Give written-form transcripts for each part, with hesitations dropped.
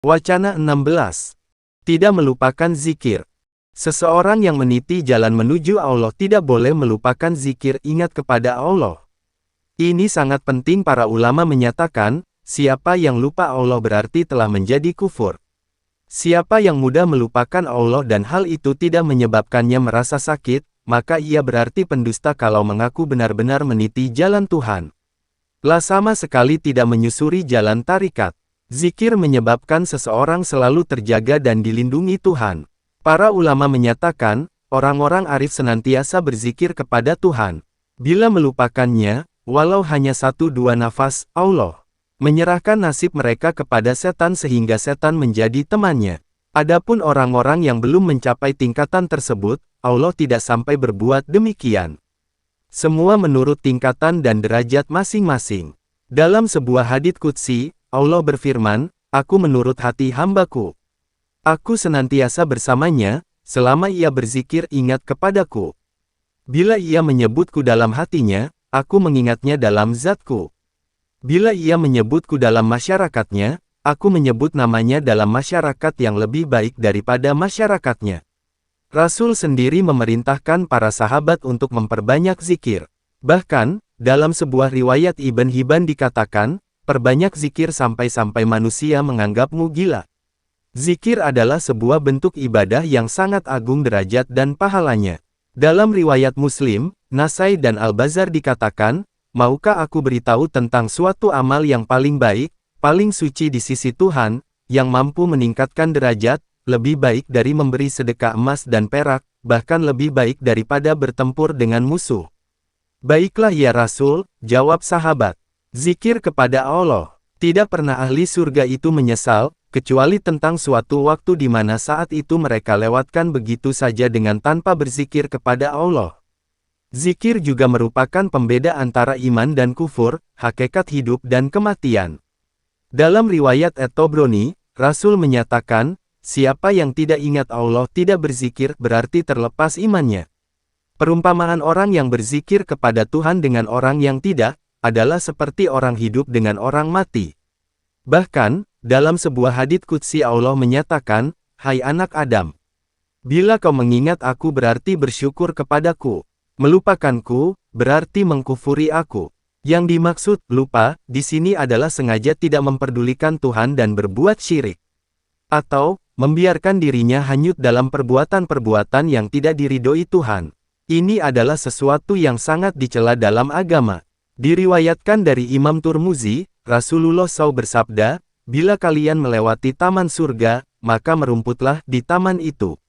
Wacana 16. Tidak melupakan zikir. Seseorang yang meniti jalan menuju Allah tidak boleh melupakan zikir ingat kepada Allah. Ini sangat penting. Para ulama menyatakan, siapa yang lupa Allah berarti telah menjadi kufur. Siapa yang mudah melupakan Allah dan hal itu tidak menyebabkannya merasa sakit, maka ia berarti pendusta kalau mengaku benar-benar meniti jalan Tuhan. Sama sekali tidak menyusuri jalan tarikat. Zikir menyebabkan seseorang selalu terjaga dan dilindungi Tuhan. Para ulama menyatakan, orang-orang arif senantiasa berzikir kepada Tuhan. Bila melupakannya, walau hanya 1-2 nafas, Allah menyerahkan nasib mereka kepada setan sehingga setan menjadi temannya. Adapun orang-orang yang belum mencapai tingkatan tersebut, Allah tidak sampai berbuat demikian. Semua menurut tingkatan dan derajat masing-masing. Dalam sebuah hadits qudsi, Allah berfirman, "Aku menurut hati hambaku. Aku senantiasa bersamanya, selama ia berzikir ingat kepadaku. Bila ia menyebutku dalam hatinya, aku mengingatnya dalam zatku. Bila ia menyebutku dalam masyarakatnya, aku menyebut namanya dalam masyarakat yang lebih baik daripada masyarakatnya." Rasul sendiri memerintahkan para sahabat untuk memperbanyak zikir. Bahkan, dalam sebuah riwayat Ibn Hibban dikatakan, "Perbanyak zikir sampai-sampai manusia menganggapmu gila." Zikir adalah sebuah bentuk ibadah yang sangat agung derajat dan pahalanya. Dalam riwayat Muslim, Nasai dan Al-Bazar dikatakan, "Maukah aku beritahu tentang suatu amal yang paling baik, paling suci di sisi Tuhan, yang mampu meningkatkan derajat, lebih baik dari memberi sedekah emas dan perak, bahkan lebih baik daripada bertempur dengan musuh?" "Baiklah ya Rasul," jawab sahabat. Zikir kepada Allah. Tidak pernah ahli surga itu menyesal, kecuali tentang suatu waktu di mana saat itu mereka lewatkan begitu saja dengan tanpa berzikir kepada Allah. Zikir juga merupakan pembeda antara iman dan kufur, hakikat hidup dan kematian. Dalam riwayat At-Tabrani, Rasul menyatakan, siapa yang tidak ingat Allah tidak berzikir berarti terlepas imannya. Perumpamaan orang yang berzikir kepada Tuhan dengan orang yang tidak, adalah seperti orang hidup dengan orang mati. Bahkan, dalam sebuah hadits qudsi Allah menyatakan, "Hai anak Adam, bila kau mengingat aku berarti bersyukur kepadaku. Melupakanku, berarti mengkufuri aku." Yang dimaksud, lupa, di sini adalah sengaja tidak memperdulikan Tuhan dan berbuat syirik. Atau, membiarkan dirinya hanyut dalam perbuatan-perbuatan yang tidak diridhoi Tuhan. Ini adalah sesuatu yang sangat dicela dalam agama. Diriwayatkan dari Imam Turmuzi, Rasulullah SAW bersabda, "Bila kalian melewati taman surga, maka merumputlah di taman itu."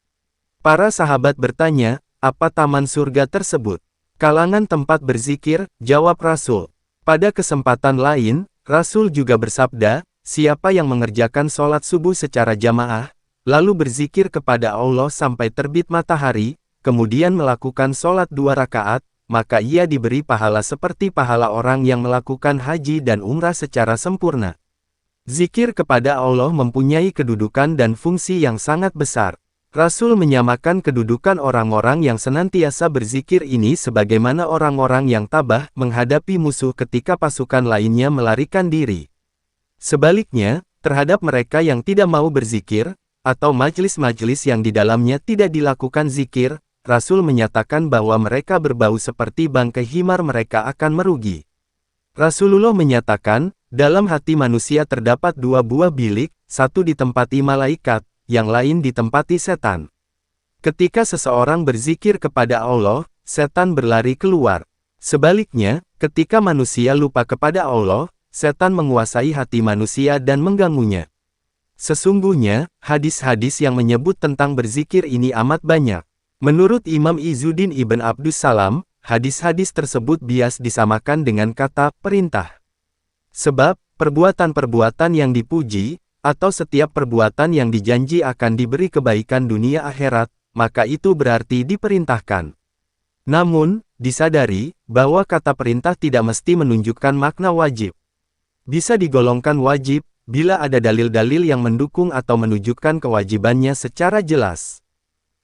Para sahabat bertanya, "Apa taman surga tersebut?" "Kalangan tempat berzikir," jawab Rasul. Pada kesempatan lain, Rasul juga bersabda, "Siapa yang mengerjakan sholat subuh secara jamaah, lalu berzikir kepada Allah sampai terbit matahari, kemudian melakukan sholat 2 rakaat, maka ia diberi pahala seperti pahala orang yang melakukan haji dan umrah secara sempurna." Zikir kepada Allah mempunyai kedudukan dan fungsi yang sangat besar. Rasul menyamakan kedudukan orang-orang yang senantiasa berzikir ini sebagaimana orang-orang yang tabah menghadapi musuh ketika pasukan lainnya melarikan diri. Sebaliknya, terhadap mereka yang tidak mau berzikir, atau majelis-majelis yang di dalamnya tidak dilakukan zikir, Rasul menyatakan bahwa mereka berbau seperti bangkai himar, mereka akan merugi. Rasulullah menyatakan, dalam hati manusia terdapat 2 buah bilik, satu ditempati malaikat, yang lain ditempati setan. Ketika seseorang berzikir kepada Allah, setan berlari keluar. Sebaliknya, ketika manusia lupa kepada Allah, setan menguasai hati manusia dan mengganggunya. Sesungguhnya, hadis-hadis yang menyebut tentang berzikir ini amat banyak. Menurut Imam Izzuddin Ibn Abdus Salam, hadis-hadis tersebut bias disamakan dengan kata perintah. Sebab, perbuatan-perbuatan yang dipuji, atau setiap perbuatan yang dijanji akan diberi kebaikan dunia akhirat, maka itu berarti diperintahkan. Namun, disadari, bahwa kata perintah tidak mesti menunjukkan makna wajib. Bisa digolongkan wajib, bila ada dalil-dalil yang mendukung atau menunjukkan kewajibannya secara jelas.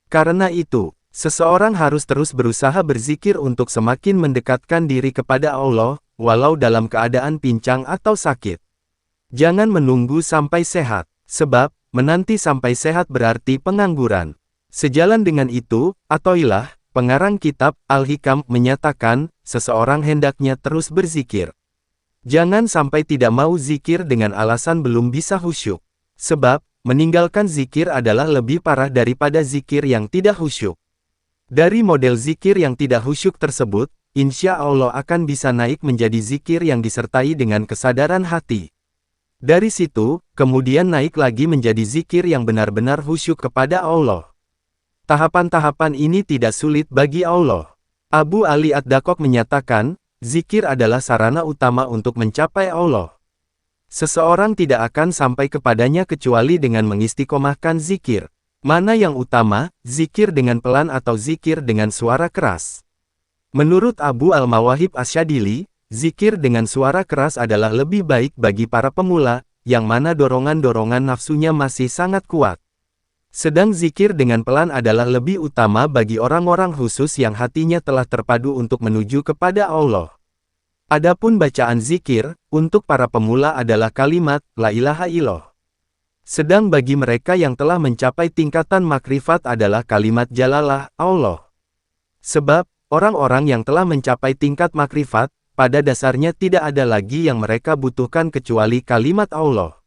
Karena itu, seseorang harus terus berusaha berzikir untuk semakin mendekatkan diri kepada Allah, walau dalam keadaan pincang atau sakit. Jangan menunggu sampai sehat. Sebab, menanti sampai sehat berarti pengangguran. Sejalan dengan itu, Athoillah, pengarang kitab Al-Hikam menyatakan, seseorang hendaknya terus berzikir. Jangan sampai tidak mau zikir dengan alasan belum bisa khusyuk. Sebab, meninggalkan zikir adalah lebih parah daripada zikir yang tidak khusyuk. Dari model zikir yang tidak khusyuk tersebut, insya Allah akan bisa naik menjadi zikir yang disertai dengan kesadaran hati. Dari situ, kemudian naik lagi menjadi zikir yang benar-benar khusyuk kepada Allah. Tahapan-tahapan ini tidak sulit bagi Allah. Abu Ali Ad-Dakok menyatakan, zikir adalah sarana utama untuk mencapai Allah. Seseorang tidak akan sampai kepadanya kecuali dengan mengistiqomahkan zikir. Mana yang utama, zikir dengan pelan atau zikir dengan suara keras? Menurut Abu Al-Mawahib Asyadili, zikir dengan suara keras adalah lebih baik bagi para pemula, yang mana dorongan-dorongan nafsunya masih sangat kuat. Sedang zikir dengan pelan adalah lebih utama bagi orang-orang khusus yang hatinya telah terpadu untuk menuju kepada Allah. Adapun bacaan zikir, untuk para pemula adalah kalimat, La ilaha illallah. Sedang bagi mereka yang telah mencapai tingkatan makrifat adalah kalimat Jalalah, Allah. Sebab, orang-orang yang telah mencapai tingkat makrifat, pada dasarnya tidak ada lagi yang mereka butuhkan kecuali kalimat Allah.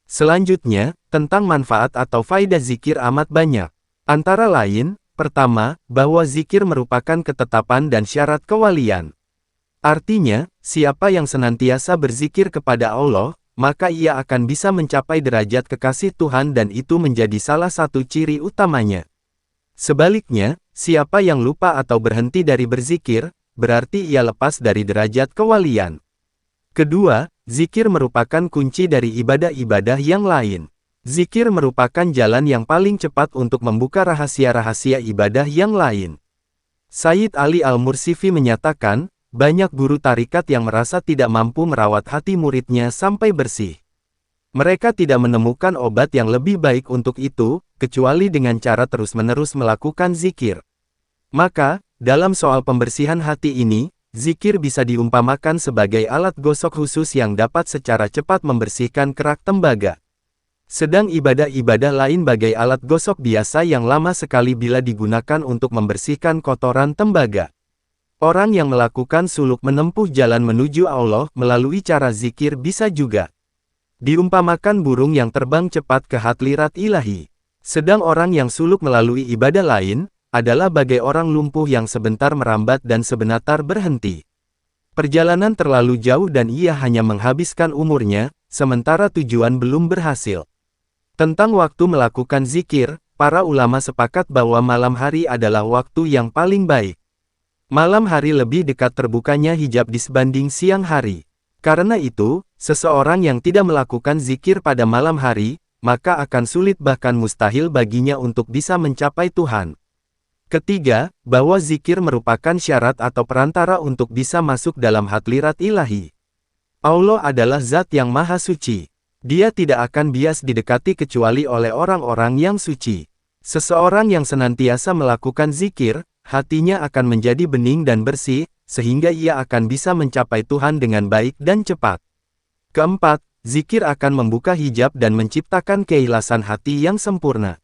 Selanjutnya, tentang manfaat atau faedah zikir amat banyak. Antara lain, pertama, bahwa zikir merupakan ketetapan dan syarat kewalian. Artinya, siapa yang senantiasa berzikir kepada Allah, maka ia akan bisa mencapai derajat kekasih Tuhan dan itu menjadi salah satu ciri utamanya. Sebaliknya, siapa yang lupa atau berhenti dari berzikir, berarti ia lepas dari derajat kewalian. Kedua, zikir merupakan kunci dari ibadah-ibadah yang lain. Zikir merupakan jalan yang paling cepat untuk membuka rahasia-rahasia ibadah yang lain. Sayyid Ali Al-Mursifi menyatakan, banyak guru tarikat yang merasa tidak mampu merawat hati muridnya sampai bersih. Mereka tidak menemukan obat yang lebih baik untuk itu, kecuali dengan cara terus-menerus melakukan zikir. Maka, dalam soal pembersihan hati ini, zikir bisa diumpamakan sebagai alat gosok khusus yang dapat secara cepat membersihkan kerak tembaga. Sedang ibadah-ibadah lain bagai alat gosok biasa yang lama sekali bila digunakan untuk membersihkan kotoran tembaga. Orang yang melakukan suluk menempuh jalan menuju Allah melalui cara zikir bisa juga diumpamakan burung yang terbang cepat ke hadlirat ilahi. Sedang orang yang suluk melalui ibadah lain, adalah bagai orang lumpuh yang sebentar merambat dan sebentar berhenti. Perjalanan terlalu jauh dan ia hanya menghabiskan umurnya, sementara tujuan belum berhasil. Tentang waktu melakukan zikir, para ulama sepakat bahwa malam hari adalah waktu yang paling baik. Malam hari lebih dekat terbukanya hijab disbanding siang hari. Karena itu, seseorang yang tidak melakukan zikir pada malam hari, maka akan sulit bahkan mustahil baginya untuk bisa mencapai Tuhan. Ketiga, bahwa zikir merupakan syarat atau perantara untuk bisa masuk dalam hadlirat ilahi. Allah adalah zat yang maha suci. Dia tidak akan bias didekati kecuali oleh orang-orang yang suci. Seseorang yang senantiasa melakukan zikir, hatinya akan menjadi bening dan bersih, sehingga ia akan bisa mencapai Tuhan dengan baik dan cepat. Keempat, zikir akan membuka hijab dan menciptakan keikhlasan hati yang sempurna.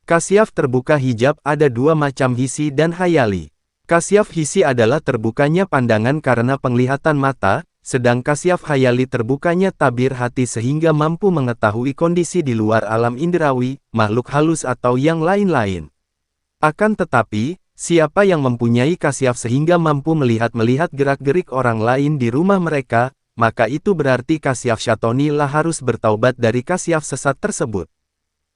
Kasyaf terbuka hijab ada dua macam hisi dan hayali. Kasyaf hisi adalah terbukanya pandangan karena penglihatan mata, sedang kasyaf hayali terbukanya tabir hati sehingga mampu mengetahui kondisi di luar alam indrawi, makhluk halus atau yang lain-lain. Akan tetapi, siapa yang mempunyai kasyaf sehingga mampu melihat gerak-gerik orang lain di rumah mereka, maka itu berarti kasyaf syatoni lah harus bertaubat dari kasyaf sesat tersebut.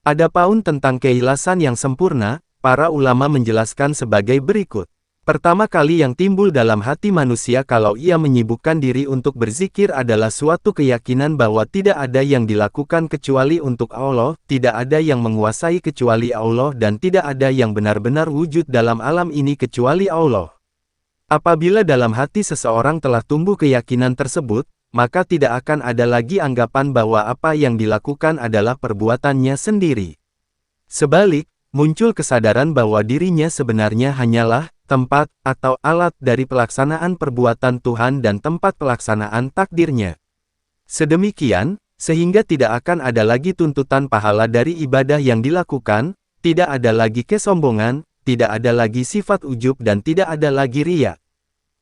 Adapun tentang keikhlasan yang sempurna, para ulama menjelaskan sebagai berikut. Pertama kali yang timbul dalam hati manusia kalau ia menyibukkan diri untuk berzikir adalah suatu keyakinan bahwa tidak ada yang dilakukan kecuali untuk Allah, tidak ada yang menguasai kecuali Allah dan tidak ada yang benar-benar wujud dalam alam ini kecuali Allah. Apabila dalam hati seseorang telah tumbuh keyakinan tersebut, maka tidak akan ada lagi anggapan bahwa apa yang dilakukan adalah perbuatannya sendiri. Sebalik, muncul kesadaran bahwa dirinya sebenarnya hanyalah tempat atau alat dari pelaksanaan perbuatan Tuhan dan tempat pelaksanaan takdirnya. Sedemikian, sehingga tidak akan ada lagi tuntutan pahala dari ibadah yang dilakukan, tidak ada lagi kesombongan, tidak ada lagi sifat ujub dan tidak ada lagi riya.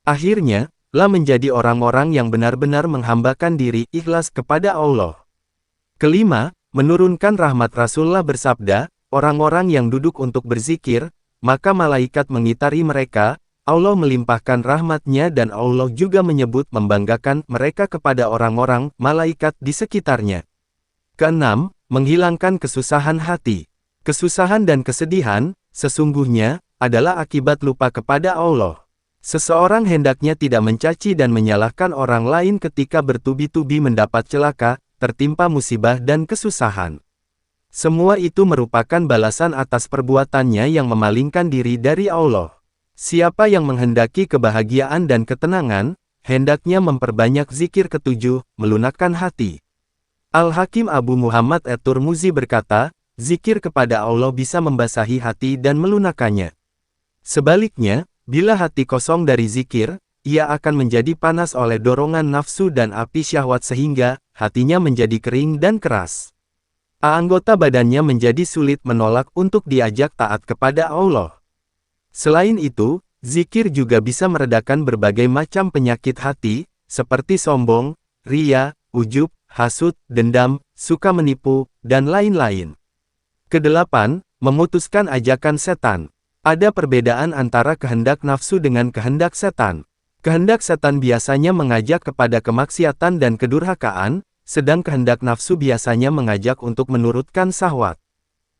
Akhirnya, lah menjadi orang-orang yang benar-benar menghambakan diri ikhlas kepada Allah. Kelima, menurunkan rahmat. Rasulullah bersabda, orang-orang yang duduk untuk berzikir, maka malaikat mengitari mereka, Allah melimpahkan rahmat-Nya dan Allah juga menyebut membanggakan mereka kepada orang-orang, malaikat di sekitarnya. Keenam, menghilangkan kesusahan hati. Kesusahan dan kesedihan, sesungguhnya, adalah akibat lupa kepada Allah. Seseorang hendaknya tidak mencaci dan menyalahkan orang lain ketika bertubi-tubi mendapat celaka, tertimpa musibah dan kesusahan. Semua itu merupakan balasan atas perbuatannya yang memalingkan diri dari Allah. Siapa yang menghendaki kebahagiaan dan ketenangan, hendaknya memperbanyak zikir. Ketujuh, melunakkan hati. Al-Hakim Abu Muhammad at-Turmuzi berkata, zikir kepada Allah bisa membasahi hati dan melunakkannya. Sebaliknya, bila hati kosong dari zikir, ia akan menjadi panas oleh dorongan nafsu dan api syahwat sehingga hatinya menjadi kering dan keras. Anggota badannya menjadi sulit menolak untuk diajak taat kepada Allah. Selain itu, zikir juga bisa meredakan berbagai macam penyakit hati, seperti sombong, riya, ujub, hasud, dendam, suka menipu, dan lain-lain. Kedelapan, memutuskan ajakan setan. Ada perbedaan antara kehendak nafsu dengan kehendak setan. Kehendak setan biasanya mengajak kepada kemaksiatan dan kedurhakaan, sedang kehendak nafsu biasanya mengajak untuk menurutkan syahwat.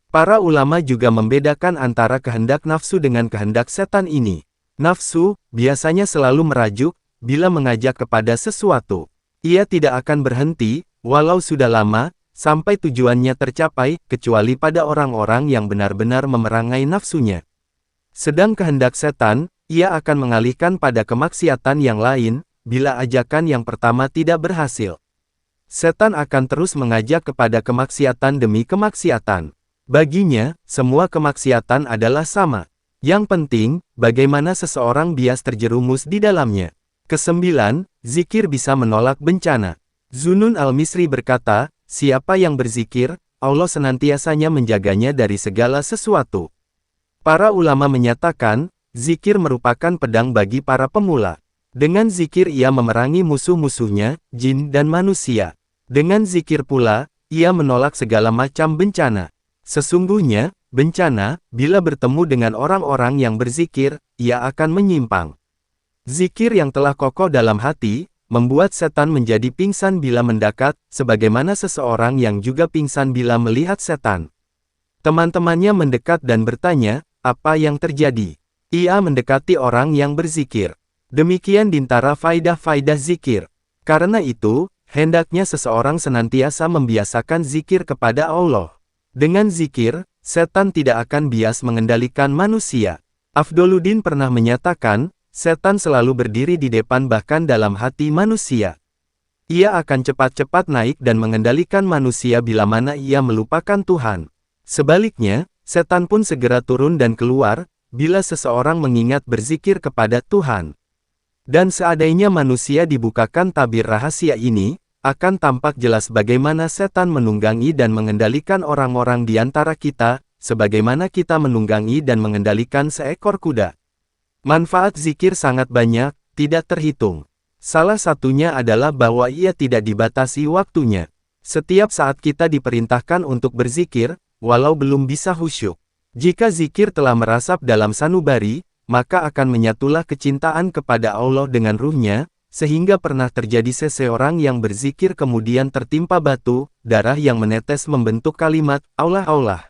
Para ulama juga membedakan antara kehendak nafsu dengan kehendak setan ini. Nafsu, biasanya selalu merajuk, bila mengajak kepada sesuatu. Ia tidak akan berhenti, walau sudah lama, sampai tujuannya tercapai, kecuali pada orang-orang yang benar-benar memerangai nafsunya. Sedang kehendak setan, ia akan mengalihkan pada kemaksiatan yang lain, bila ajakan yang pertama tidak berhasil. Setan akan terus mengajak kepada kemaksiatan demi kemaksiatan. Baginya, semua kemaksiatan adalah sama. Yang penting, bagaimana seseorang bias terjerumus di dalamnya. Kesembilan, zikir bisa menolak bencana. Zunun al-Misri berkata, siapa yang berzikir, Allah senantiasanya menjaganya dari segala sesuatu. Para ulama menyatakan, zikir merupakan pedang bagi para pemula. Dengan zikir ia memerangi musuh-musuhnya, jin dan manusia. Dengan zikir pula, ia menolak segala macam bencana. Sesungguhnya, bencana, bila bertemu dengan orang-orang yang berzikir, ia akan menyimpang. Zikir yang telah kokoh dalam hati, membuat setan menjadi pingsan bila mendekat, sebagaimana seseorang yang juga pingsan bila melihat setan. Teman-temannya mendekat dan bertanya, apa yang terjadi? Ia mendekati orang yang berzikir. Demikian dintara faidah-faidah zikir. Karena itu, hendaknya seseorang senantiasa membiasakan zikir kepada Allah. Dengan zikir, setan tidak akan bias mengendalikan manusia. Afdoluddin pernah menyatakan, setan selalu berdiri di depan bahkan dalam hati manusia. Ia akan cepat-cepat naik dan mengendalikan manusia bila mana ia melupakan Tuhan. Sebaliknya, setan pun segera turun dan keluar, bila seseorang mengingat berzikir kepada Tuhan. Dan seandainya manusia dibukakan tabir rahasia ini, akan tampak jelas bagaimana setan menunggangi dan mengendalikan orang-orang di antara kita, sebagaimana kita menunggangi dan mengendalikan seekor kuda. Manfaat zikir sangat banyak, tidak terhitung. Salah satunya adalah bahwa ia tidak dibatasi waktunya. Setiap saat kita diperintahkan untuk berzikir, walau belum bisa khusyuk. Jika zikir telah merasap dalam sanubari, maka akan menyatulah kecintaan kepada Allah dengan ruhnya, sehingga pernah terjadi seseorang yang berzikir kemudian tertimpa batu, darah yang menetes membentuk kalimat, Allah Allah.